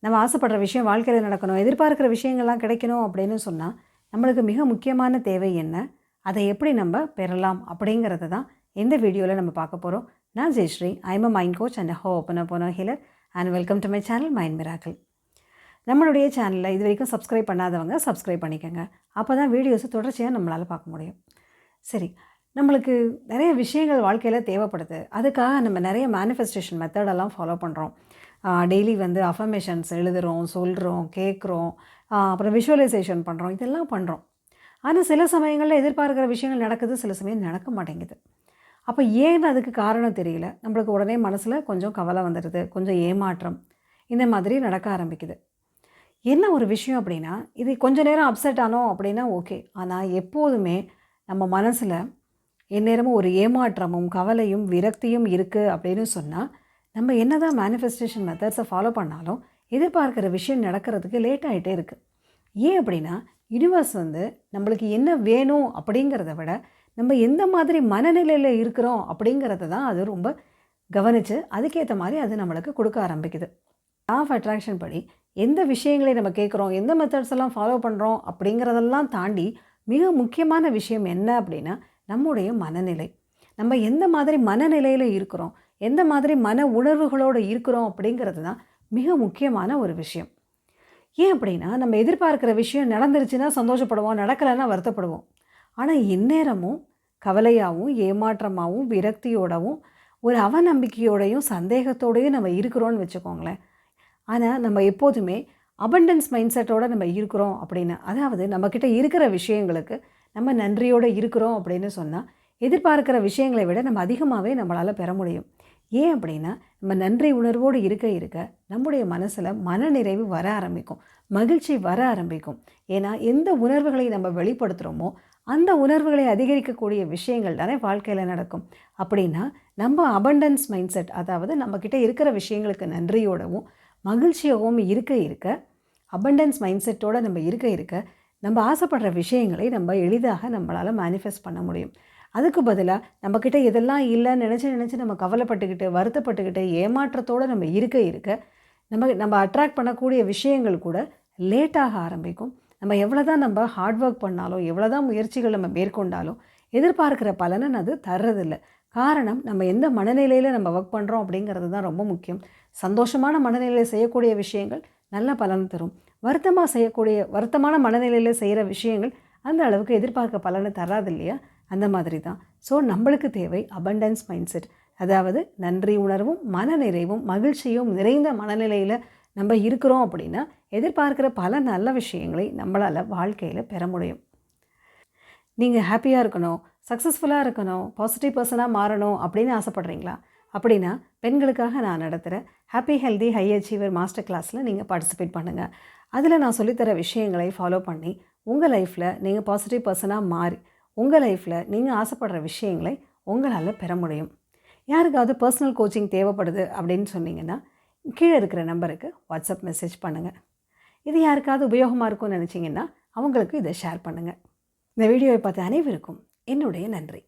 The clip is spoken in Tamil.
நம்ம ஆசைப்படுற விஷயம் வாழ்க்கையில் நடக்கணும், எதிர்பார்க்குற விஷயங்கள்லாம் கிடைக்கணும் அப்படின்னு சொன்னால் நம்மளுக்கு மிக முக்கியமான தேவை என்ன, அதை எப்படி நம்ம பெறலாம் அப்படிங்கிறத தான் இந்த வீடியோவில் நம்ம பார்க்க போகிறோம். நான் Jayashree, I'm a mind coach and ஹோ open healer and welcome to my channel mind miracle. நம்மளுடைய சேனலில் இது வரைக்கும் சப்ஸ்கிரைப் பண்ணாதவங்க சப்ஸ்கிரைப் பண்ணிக்கோங்க. அப்போ தான் வீடியோஸை தொடர்ச்சியாக நம்மளால் பார்க்க முடியும். சரி, நம்மளுக்கு நிறைய விஷயங்கள் வாழ்க்கையில் தேவைப்படுது. அதுக்காக நம்ம நிறைய மேனிஃபெஸ்டேஷன் மெத்தடெல்லாம் ஃபாலோ பண்ணுறோம். டெய்லி அஃபர்மேஷன்ஸ் எழுதுகிறோம், சொல்கிறோம், கேட்குறோம், அப்புறம் விஷுவலைசேஷன் பண்ணுறோம், இதெல்லாம் பண்ணுறோம். ஆனால் சில சமயங்களில் எதிர்பார்க்குற விஷயங்கள் நடக்குது, சில சமயம் நடக்க மாட்டேங்குது. அப்போ ஏன் அதுக்கு காரணம் தெரியல. நம்மளுக்கு உடனே மனசில் கொஞ்சம் கவலை வந்துடுது, கொஞ்சம் ஏமாற்றம், இந்த மாதிரி நடக்க ஆரம்பிக்குது. என்ன ஒரு விஷயம் அப்படின்னா, இது கொஞ்சம் நேரம் அப்செட் ஆனோம் அப்படின்னா ஓகே. ஆனால் எப்போதுமே நம்ம மனசில் எந்நேரமும் ஒரு ஏமாற்றமும் கவலையும் விரக்தியும் இருக்குது அப்படின்னு சொன்னால், நம்ம என்ன தான் மேனிஃபெஸ்டேஷன் மெத்தட்ஸை ஃபாலோ பண்ணாலும் எதிர்பார்க்குற விஷயம் நடக்கிறதுக்கு லேட் ஆகிட்டே இருக்குது. ஏன் அப்படின்னா, யூனிவர்ஸ் நம்மளுக்கு என்ன வேணும் அப்படிங்கிறத விட நம்ம எந்த மாதிரி மனநிலையில் இருக்கிறோம் அப்படிங்கிறத தான் அது ரொம்ப கவனித்து அதுக்கேற்ற மாதிரி அது நம்மளுக்கு கொடுக்க ஆரம்பிக்குது. லா ஆஃப் அட்ராக்ஷன் படி எந்த விஷயங்களை நம்ம கேட்குறோம், எந்த மெத்தட்ஸ் எல்லாம் ஃபாலோ பண்ணுறோம் அப்படிங்கிறதெல்லாம் தாண்டி மிக முக்கியமான விஷயம் என்ன அப்படின்னா, நம்முடைய மனநிலை. நம்ம எந்த மாதிரி மனநிலையில் இருக்கிறோம், எந்த மாதிரி மன உணர்வுகளோடு இருக்கிறோம் அப்படிங்கிறது தான் மிக முக்கியமான ஒரு விஷயம். ஏன் அப்படின்னா, நம்ம எதிர்பார்க்குற விஷயம் நடந்துருச்சுன்னா சந்தோஷப்படுவோம், நடக்கலைன்னா வருத்தப்படுவோம். ஆனால் எந்நேரமும் கவலையாகவும் ஏமாற்றமாகவும் விரக்தியோடவும் ஒரு அவநம்பிக்கையோடையும் சந்தேகத்தோடையும் நம்ம இருக்கிறோன்னு வச்சுக்கோங்களேன். ஆனால் நம்ம எப்போதுமே அபண்டன்ஸ் மைண்ட் செட்டோடு நம்ம இருக்கிறோம் அப்படின்னு, அதாவது நம்மக்கிட்ட இருக்கிற விஷயங்களுக்கு நம்ம நன்றியோடு இருக்கிறோம் அப்படின்னு சொன்னால் எதிர்பார்க்குற விஷயங்களை விட நம்ம அதிகமாகவே நம்மளால் பெற முடியும். ஏன் அப்படின்னா, நம்ம நன்றி உணர்வோடு இருக்க நம்முடைய மனசில் மனநிறைவு வர ஆரம்பிக்கும், மகிழ்ச்சி வர ஆரம்பிக்கும். ஏன்னா எந்த உணர்வுகளை நம்ம வெளிப்படுத்துகிறோமோ அந்த உணர்வுகளை அதிகரிக்கக்கூடிய விஷயங்கள் தானே வாழ்க்கையில் நடக்கும். அப்படின்னா நம்ம அபண்டன்ஸ் மைண்ட் செட், அதாவது நம்மக்கிட்ட இருக்கிற விஷயங்களுக்கு நன்றியோடவும் மகிழ்ச்சியாகவும் இருக்க அபண்டன்ஸ் மைண்ட் செட்டோடு நம்ம இருக்க நம்ம ஆசைப்படுற விஷயங்களை நம்ம எளிதாக நம்மளால் மேனிஃபெஸ்ட் பண்ண முடியும். அதுக்கு பதிலாக நம்மக்கிட்ட எதெல்லாம் இல்லைன்னு நினச்சி நம்ம கவலைப்பட்டுக்கிட்டு வருத்தப்பட்டுக்கிட்டு ஏமாற்றத்தோடு நம்ம இருக்க நம்ம அட்ராக்ட் பண்ணக்கூடிய விஷயங்கள் கூட லேட்டாக ஆரம்பிக்கும். நம்ம எவ்வளோ தான் நம்ம ஹார்ட் ஒர்க் பண்ணாலும், எவ்வளோ தான் முயற்சிகள் நம்ம மேற்கொண்டாலும் எதிர்பார்க்குற பலனை அது தர்றதில்லை. காரணம், நம்ம எந்த மனநிலையில் நம்ம ஒர்க் பண்ணுறோம் அப்படிங்கிறது தான் ரொம்ப முக்கியம். சந்தோஷமான மனநிலையில் செய்யக்கூடிய விஷயங்கள் நல்ல பலன் தரும். வருத்தமான மனநிலையில் செய்கிற விஷயங்கள் அந்த அளவுக்கு எதிர்பார்க்க பலனை தராது இல்லையா? அந்த மாதிரி தான். ஸோ நம்மளுக்கு தேவை அபண்டன்ஸ் மைண்ட் செட், அதாவது நன்றி உணர்வும் மனநிறைவும் மகிழ்ச்சியும் நிறைந்த மனநிலையில் நம்ம இருக்கிறோம் அப்படின்னா எதிர்பார்க்குற பல நல்ல விஷயங்களை நம்மளால் வாழ்க்கையில் பெற முடியும். நீங்கள் ஹாப்பியாக இருக்கணும், சக்ஸஸ்ஃபுல்லாக இருக்கணும், பாசிட்டிவ் பர்சனாக மாறணும் அப்படின்னு ஆசைப்பட்றீங்களா? அப்படின்னா பெண்களுக்காக நான் நடத்துகிற happy healthy high achiever master கிளாஸில் நீங்கள் பார்ட்டிசிபேட் பண்ணுங்கள். அதில் நான் சொல்லித்தர விஷயங்களை ஃபாலோ பண்ணி உங்கள் லைஃப்பில் நீங்கள் பாசிட்டிவ் பர்சனாக மாறி உங்கள் லைஃப்பில் நீங்கள் ஆசைப்படுற விஷயங்களை உங்களால் பெற முடியும். யாருக்காவது பர்சனல் கோச்சிங் தேவைப்படுது அப்படின்னு சொன்னீங்கன்னா கீழே இருக்கிற நம்பருக்கு வாட்ஸ்அப் மெசேஜ் பண்ணுங்கள். இது யாருக்காவது உபயோகமாக இருக்கும்னு நினச்சிங்கன்னா அவங்களுக்கு இதை ஷேர் பண்ணுங்கள். இந்த வீடியோவை பார்த்த அனைவருக்கும் என்னுடைய நன்றி.